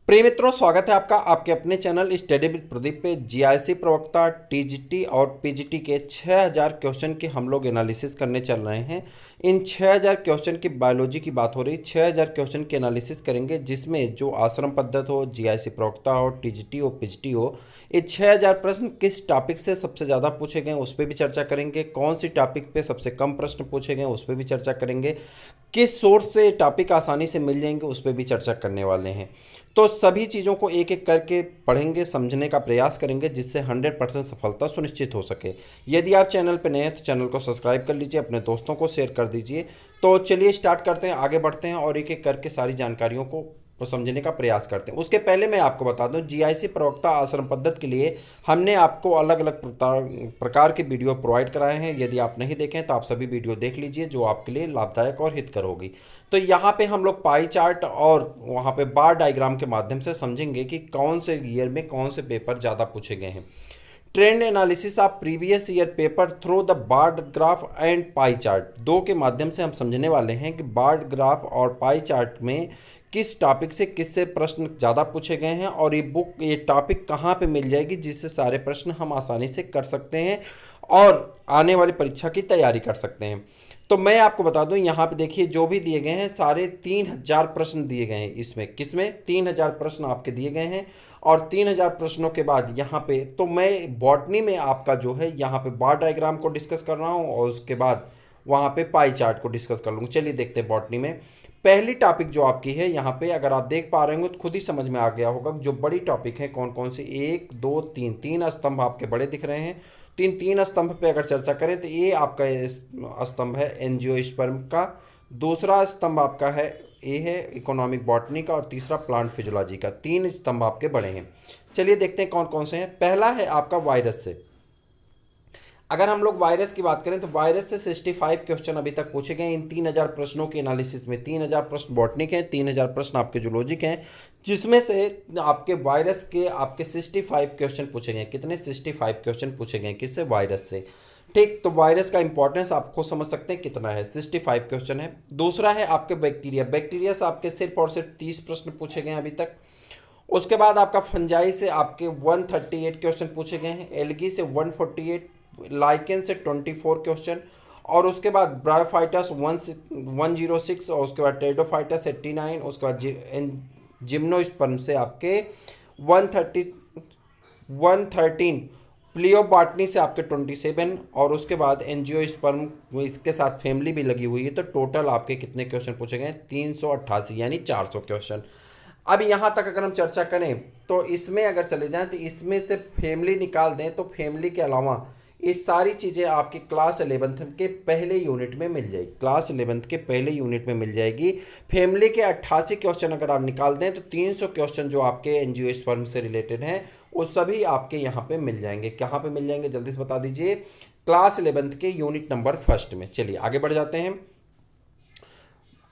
प्रिय मित्रों, स्वागत है आपका आपके अपने चैनल स्टडी विद प्रदीप पे। जीआईसी प्रवक्ता टीजीटी और पीजीटी के 6000 क्वेश्चन की हम लोग एनालिसिस करने चल रहे हैं। इन 6000 क्वेश्चन की बायोलॉजी की बात हो रही, 6000 क्वेश्चन की एनालिसिस करेंगे, जिसमें जो आश्रम पद्धत हो, जीआईसी प्रवक्ता हो, टीजीटी हो, पीजीटी हो, ये 6000 प्रश्न किस टॉपिक से सबसे ज़्यादा पूछे गए उस पर भी चर्चा करेंगे। कौन सी टॉपिक पे सबसे कम प्रश्न पूछे गए उस पर भी चर्चा करेंगे। किस सोर्स से टॉपिक आसानी से मिल जाएंगे उस पर भी चर्चा करने वाले हैं। तो सभी चीज़ों को एक एक करके पढ़ेंगे, समझने का प्रयास करेंगे, जिससे 100% सफलता सुनिश्चित हो सके। यदि आप चैनल पर नए हैं तो चैनल को सब्सक्राइब कर लीजिए, अपने दोस्तों को शेयर कर दीजिए। तो चलिए स्टार्ट करते हैं, आगे बढ़ते हैं और एक एक करके सारी जानकारियों को समझने का प्रयास करते हैं। उसके पहले मैं आपको बता दूं, जीआईसी प्रवक्ता आश्रम पद्धति के लिए हमने आपको अलग अलग प्रकार के वीडियो प्रोवाइड कराए हैं। यदि आप नहीं देखें तो आप सभी वीडियो देख लीजिए, जो आपके लिए लाभदायक और हितकर होगी। तो यहाँ पे हम लोग पाई चार्ट और वहाँ पे बार डायग्राम के माध्यम से समझेंगे कि कौन से ईयर में कौन से पेपर ज़्यादा पूछे गए हैं। Trend analysis of previous year paper through the bar graph and pie chart, दो के माध्यम से हम समझने वाले हैं कि बार ग्राफ और पाई चार्ट में किस टॉपिक से किससे प्रश्न ज़्यादा पूछे गए हैं और ये टॉपिक कहाँ पे मिल जाएगी, जिससे सारे प्रश्न हम आसानी से कर सकते हैं और आने वाली परीक्षा की तैयारी कर सकते हैं। तो मैं आपको बता दूं, यहाँ पे देखिए जो भी दिए गए हैं सारे 3000 प्रश्न दिए गए हैं। इसमें किसमें 3000 प्रश्न आपके दिए गए हैं और 3000 प्रश्नों के बाद यहाँ पे तो मैं बॉटनी में आपका जो है यहाँ पे बार डायग्राम को डिस्कस कर रहा हूँ और उसके बाद वहाँ पे पाई चार्ट को डिस्कस कर लूँगा। चलिए देखते हैं बॉटनी में पहली टॉपिक जो आपकी है। यहाँ पे अगर आप देख पा रहे होंगे तो खुद ही समझ में आ गया होगा जो बड़ी टॉपिक है कौन कौन सी। 1 2 3 तीन स्तंभ आपके बड़े दिख रहे हैं। तीन स्तंभ पे अगर चर्चा करें तो ये आपका स्तंभ है एंजियोस्पर्म का, दूसरा स्तंभ आपका है ये है इकोनॉमिक बॉटनी का और तीसरा प्लांट फिजियोलॉजी का। तीन स्तंभ आपके बड़े हैं। चलिए देखते हैं कौन कौन से हैं। पहला है आपका वायरस से। अगर हम लोग वायरस की बात करें तो वायरस से 65 क्वेश्चन अभी तक पूछे गए इन 3000 प्रश्नों के एनालिसिस में। 3000 प्रश्न बॉटनिक हैं, 3000 प्रश्न आपके जूलॉजिक हैं, जिसमें से आपके वायरस के आपके 65 क्वेश्चन पूछे गए। कितने? 65 क्वेश्चन पूछे गए। किससे? वायरस से। ठीक, तो वायरस का इंपॉर्टेंस आप खुद समझ सकते हैं कितना है, 65 क्वेश्चन है। दूसरा है आपके बैक्टीरिया। बैक्टीरिया से आपके सिर्फ और सिर्फ 30 प्रश्न पूछे गए अभी तक। उसके बाद आपका फंजाई से आपके 138 क्वेश्चन पूछे गए हैं, एल्गी से 148, लाइकेन से 24 क्वेश्चन, और उसके बाद ब्रायोफाइटस 106, और उसके बाद टेरिडोफाइटस 89, उसके बाद जिम्नोस्पर्म से आपके 113, प्लियोबॉटनी से आपके 27, और उसके बाद एंजियोस्पर्म इसके साथ फैमिली भी लगी हुई है। तो टोटल आपके कितने क्वेश्चन पूछे गए? 388, यानी 400 क्वेश्चन। अब यहाँ तक अगर हम चर्चा करें तो इसमें अगर चले जाएं तो इसमें से फैमिली निकाल दें तो फैमिली के अलावा ये सारी चीज़ें आपकी क्लास 11th के पहले यूनिट में मिल जाएगी। क्लास 11th के पहले यूनिट में मिल जाएगी। फैमिली के 88 क्वेश्चन अगर आप निकाल दें तो 300 क्वेश्चन जो आपके एंजियोस्पर्म से रिलेटेड हैं वो सभी आपके यहाँ पे मिल जाएंगे। कहाँ पे मिल जाएंगे जल्दी से बता दीजिए? क्लास 11th के यूनिट नंबर 1 में। चलिए आगे बढ़ जाते हैं।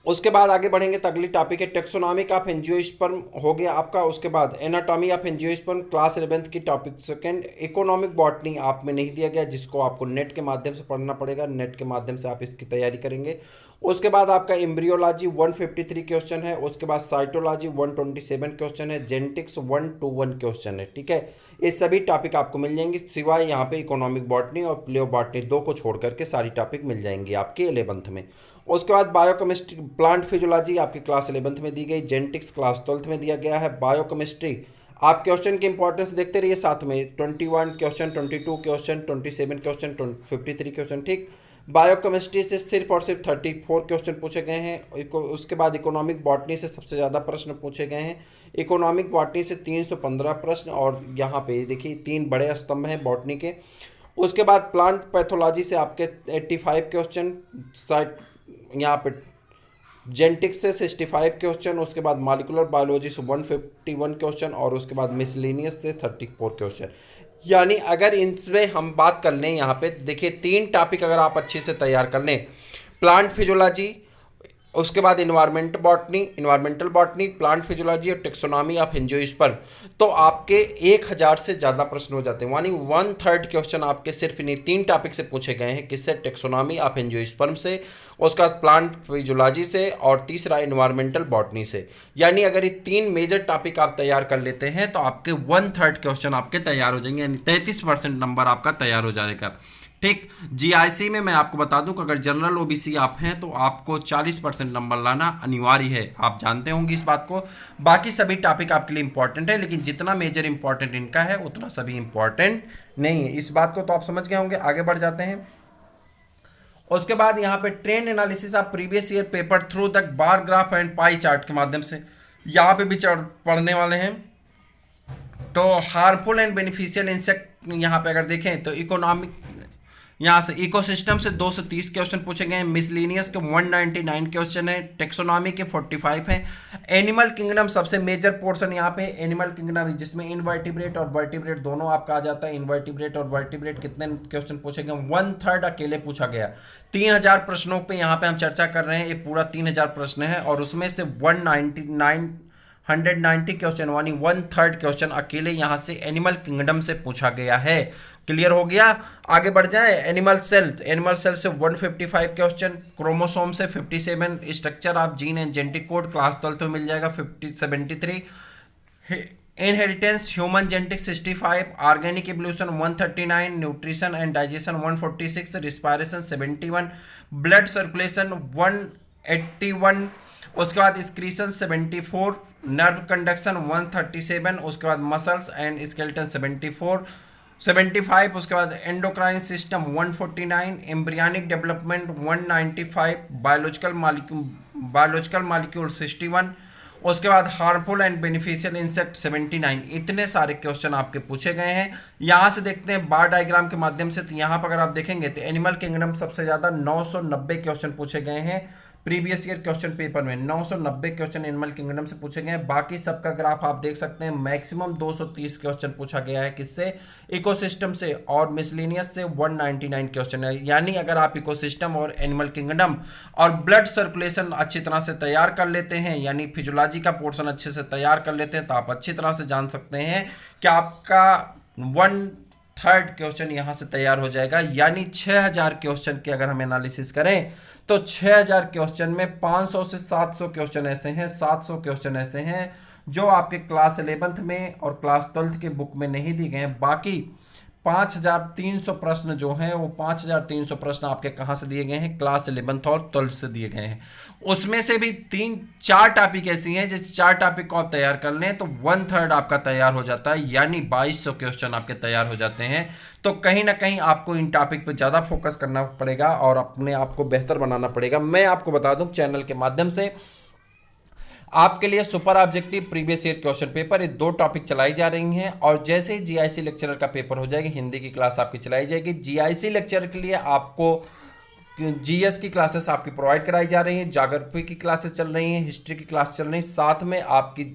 उसके बाद आगे बढ़ेंगे तो अगली टॉपिक है टेक्सोनॉमिक ऑफ एंजियोस्पर्म, हो गया आपका। उसके बाद anatomy of angiosperm, class 11th की टॉपिक सेकंड। इकोनॉमिक बॉटनी आप में नहीं दिया गया, जिसको आपको नेट के माध्यम से पढ़ना पड़ेगा। नेट के माध्यम से आप इसकी तैयारी करेंगे। उसके बाद आपका एम्ब्रियोलॉजी 153 क्वेश्चन है। उसके बाद साइटोलॉजी 127 क्वेश्चन है। जेनेटिक्स 121 क्वेश्चन है। ठीक है, ये सभी टॉपिक आपको मिल जाएंगे, सिवाय यहाँ पे इकोनॉमिक बॉटनी और प्लेओबॉटनी, दो को छोड़ करके सारी टॉपिक मिल जाएंगी आपके 11th में। उसके बाद बायोकेमिस्ट्री, प्लांट फिजियोलॉजी आपकी क्लास 11th में दी गई। जेनेटिक्स क्लास 12th में दिया गया है। बायोकेमिस्ट्री आप क्वेश्चन की इंपॉर्टेंस देखते रहिए साथ में, 21 क्वेश्चन, 22 क्वेश्चन, 27 क्वेश्चन, 53 क्वेश्चन। ठीक, बायोकेमिस्ट्री से सिर्फ और सिर्फ 34 क्वेश्चन पूछे गए हैं। उसके बाद इकोनॉमिक बॉटनी से सबसे ज़्यादा प्रश्न पूछे गए हैं। इकोनॉमिक बॉटनी से 315 प्रश्न, और यहाँ पे देखिए 3 बड़े स्तंभ हैं बॉटनी के। उसके बाद प्लांट पैथोलॉजी से आपके 85 क्वेश्चन, यहाँ पे जेनेटिक्स से 65 क्वेश्चन, उसके बाद मॉलिक्यूलर बायोलॉजी से 151 क्वेश्चन, और उसके बाद मिसलेनियस से 34 क्वेश्चन। यानी अगर इनमें हम बात कर लें, यहाँ पे देखिए 3 टॉपिक अगर आप अच्छे से तैयार कर लें, प्लांट फिजियोलॉजी, उसके बाद इन्वायरमेंटल बॉटनी, प्लांट फिजियोलॉजी और टेक्सोनॉमी ऑफ एंजियोस्पर्म। तो आपके 1000 से ज़्यादा प्रश्न हो जाते हैं, यानी 1/3 क्वेश्चन आपके सिर्फ इन्हीं 3 टॉपिक से पूछे गए हैं। किससे? टेक्सोनॉमी ऑफ एंजियोस्पर्म से, उसके बाद प्लांट फिजियोलॉजी से, और तीसरा इन्वायरमेंटल बॉटनी से। यानी अगर ये 3 मेजर टॉपिक आप तैयार कर लेते हैं तो आपके 1/3 क्वेश्चन आपके तैयार हो जाएंगे, यानी 33% नंबर आपका तैयार हो जाएगा। ठीक। जीआईसी में मैं आपको बता दूं कि अगर जनरल ओबीसी आप हैं तो आपको 40% नंबर लाना अनिवार्य है, आप जानते होंगे इस बात को। बाकी सभी टॉपिक आपके लिए इंपॉर्टेंट है, लेकिन जितना मेजर इंपॉर्टेंट इनका है उतना सभी इंपॉर्टेंट नहीं है। इस बात को तो आप समझ गए होंगे। आगे बढ़ जाते हैं। उसके बाद यहाँ पे trend analysis of previous year paper through the bar graph and pie chart के माध्यम से यहाँ पे भी पढ़ने वाले हैं। तो हार्मफुल एंड बेनिफिशियल इंसेक्ट यहाँ पे अगर देखें तो इकोनॉमिक, यहाँ से इकोसिस्टम से 230 क्वेश्चन पूछे गए हैं, मिसलिनियस के 199 क्वेश्चन है, टेक्सोनॉमी के 45 हैं। एनिमल किंगडम सबसे मेजर पोर्शन यहाँ पे एनिमल किंगडम, जिसमें इनवर्टिब्रेट और वर्टिब्रेट दोनों आपका आ जाता है। इनवर्टिब्रेट और वर्टिब्रेट कितने क्वेश्चन पूछे गए? 1/3 अकेले पूछा गया। 3000 प्रश्नों पे यहाँ पे हम चर्चा कर रहे हैं, ये पूरा 3000 प्रश्न है, और उसमें से 190 क्वेश्चन यानी 1/3 क्वेश्चन अकेले यहाँ से एनिमल किंगडम से पूछा गया है। क्लियर हो गया? आगे बढ़ जाए। एनिमल सेल से 155 क्वेश्चन, क्रोमोसोम से 57, structure of gene and genetic code class 12 में मिल जाएगा 73, inheritance human genetics 65, organic evolution 139, nutrition and digestion 146, respiration 71, blood circulation 181, उसके बाद एक्सक्रीशन 74, नर्व कंडक्शन 137, उसके बाद मसल्स एंड स्केलेटन 75, उसके बाद endocrine system 149, embryonic development 195, biological molecule 61, उसके बाद हार्मफुल एंड बेनिफिशियल इंसेक्ट 79। इतने सारे क्वेश्चन आपके पूछे गए हैं। यहाँ से देखते हैं बार डायग्राम के माध्यम से। तो यहाँ पर अगर आप देखेंगे तो एनिमल किंगडम सबसे ज़्यादा 990 क्वेश्चन पूछे गए हैं प्रीवियस ईयर क्वेश्चन पेपर में। 990 क्वेश्चन एनिमल किंगडम से पूछे गए हैं। बाकी सबका ग्राफ आप देख सकते हैं, मैक्सिमम 230 क्वेश्चन पूछा गया है किससे? इकोसिस्टम से, और मिसलेनियस से 199 क्वेश्चन है। यानी अगर आप इकोसिस्टम और एनिमल किंगडम और ब्लड सर्कुलेशन अच्छी तरह से तैयार कर लेते हैं, यानी फिजियोलॉजी का पोर्शन अच्छे से तैयार कर लेते हैं, तो आप अच्छी तरह से जान सकते हैं कि आपका 1/3 क्वेश्चन यहाँ से तैयार हो जाएगा। यानी 6000 क्वेश्चन की अगर हम एनालिसिस करें तो 6000 क्वेश्चन में 500 से 700 क्वेश्चन ऐसे हैं, 700 क्वेश्चन ऐसे हैं जो आपके क्लास 11th में और क्लास 12th के बुक में नहीं दी गए हैं। बाकी 5300 प्रश्न जो हैं वो 5300 प्रश्न आपके कहाँ से दिए गए हैं? क्लास 11th और 12th से दिए गए हैं। उसमें से भी 3-4 टॉपिक ऐसी हैं जिस 4 टॉपिक को आप तैयार कर लें तो 1/3 आपका तैयार हो जाता है, यानी 2200 क्वेश्चन आपके तैयार हो जाते हैं। तो कहीं ना कहीं आपको इन टॉपिक पर ज़्यादा फोकस करना पड़ेगा और अपने आप को बेहतर बनाना पड़ेगा। मैं आपको बता दूं चैनल के माध्यम से आपके लिए super objective previous year question paper, ये 2 टॉपिक चलाई जा रही हैं। और जैसे ही जीआईसी लेक्चरर का पेपर हो जाएगी, हिंदी की क्लास आपकी चलाई जाएगी। जीआईसी लेक्चरर के लिए आपको जीएस की क्लासेस आपकी प्रोवाइड कराई जा रही हैं, ज्योग्राफी की क्लासेस चल रही हैं, हिस्ट्री की क्लास चल रही है, साथ में आपकी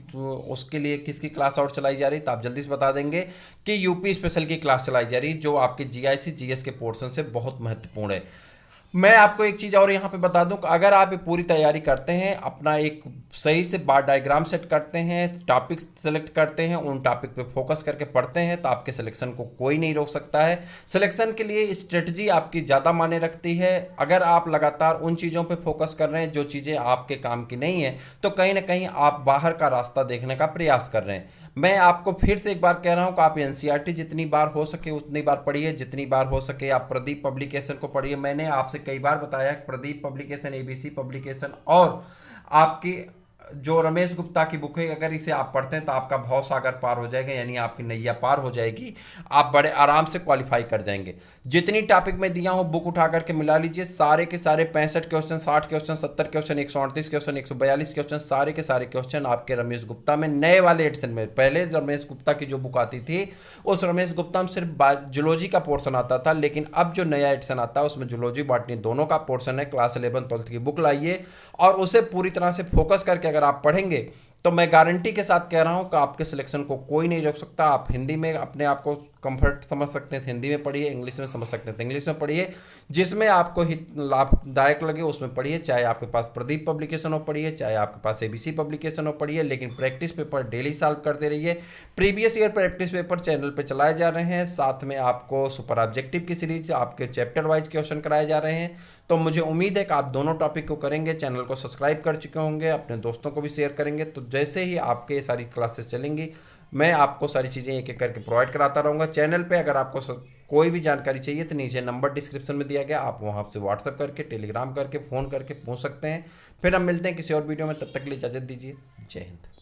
उसके लिए किसकी क्लास और चलाई जा रही है तो आप जल्दी से बता देंगे कि यूपी स्पेशल की क्लास चलाई जा रही है, जो आपके जीआईसी जीएस के पोर्शन से बहुत महत्वपूर्ण है। मैं आपको एक चीज़ और यहाँ पे बता दूं कि अगर आप ये पूरी तैयारी करते हैं, अपना एक सही से बार डायग्राम सेट करते हैं, टॉपिक सेलेक्ट करते हैं, उन टॉपिक पे फोकस करके पढ़ते हैं, तो आपके सिलेक्शन को कोई नहीं रोक सकता है। सिलेक्शन के लिए स्ट्रेटजी आपकी ज़्यादा मायने रखती है। अगर आप लगातार उन चीज़ों पे फोकस कर रहे हैं जो चीज़ें आपके काम की नहीं है, तो कहीं ना कहीं आप बाहर का रास्ता देखने का प्रयास कर रहे हैं। मैं आपको फिर से एक बार कह रहा हूं कि आप एनसीईआरटी जितनी बार हो सके उतनी बार पढ़िए, जितनी बार हो सके आप प्रदीप पब्लिकेशन को पढ़िए। मैंने आपसे कई बार बताया प्रदीप पब्लिकेशन, एबीसी पब्लिकेशन और आपकी जो रमेश गुप्ता की बुक है, अगर इसे आप पढ़ते हैं तो आपका भव सागर पार हो जाएगा, यानी आपकी नैया पार हो जाएगी, आप बड़े आराम से क्वालिफाई कर जाएंगे। जितनी टॉपिक में दिया हूँ बुक उठा करके मिला लीजिए, सारे के सारे 65 question, 60 question, 70 question, 138 question, 142 question, सारे के सारे क्वेश्चन आपके रमेश गुप्ता में नए वाले एडिशन में। पहले रमेश गुप्ता की जो बुक आती थी उस रमेश गुप्ता में सिर्फ जूलॉजी का पोर्शन आता था, लेकिन अब जो नया एडिशन आता है उसमें जूलॉजी बॉटनी दोनों का पोर्शन है। क्लास 11 12 की बुक लाइए और उसे पूरी तरह से फोकस करके अगर आप पढ़ेंगे तो मैं गारंटी के साथ कह रहा हूं कि आपके सिलेक्शन को कोई नहीं रोक सकता। आप हिंदी में अपने आप को कंफर्ट समझ सकते हैं हिंदी में पढ़िए, इंग्लिश में समझ सकते हैं तो इंग्लिश में पढ़िए, जिसमें आपको हित लाभदायक लगे उसमें पढ़िए। चाहे आपके पास प्रदीप पब्लिकेशन हो पढ़िए, चाहे आपके पास एबीसी पब्लिकेशन हो पढ़िए, लेकिन प्रैक्टिस पेपर डेली सॉल्व करते रहिए। Previous year practice paper channel पर चलाए जा रहे हैं, साथ में आपको सुपर ऑब्जेक्टिव की सीरीज आपके चैप्टर वाइज क्वेश्चन कराए जा रहे हैं। तो मुझे उम्मीद है कि आप दोनों टॉपिक को करेंगे, चैनल को सब्सक्राइब कर चुके होंगे, अपने दोस्तों को भी शेयर करेंगे। तो जैसे ही आपके ये सारी क्लासेस चलेंगी मैं आपको सारी चीज़ें एक एक करके प्रोवाइड कराता रहूँगा चैनल पे। अगर आपको कोई भी जानकारी चाहिए तो नीचे नंबर डिस्क्रिप्शन में दिया गया, आप वहाँ से व्हाट्सएप करके, टेलीग्राम करके, फ़ोन करके पूछ सकते हैं। फिर हम मिलते हैं किसी और वीडियो में, तब तक के लिए इजाज़त दीजिए। जय हिंद।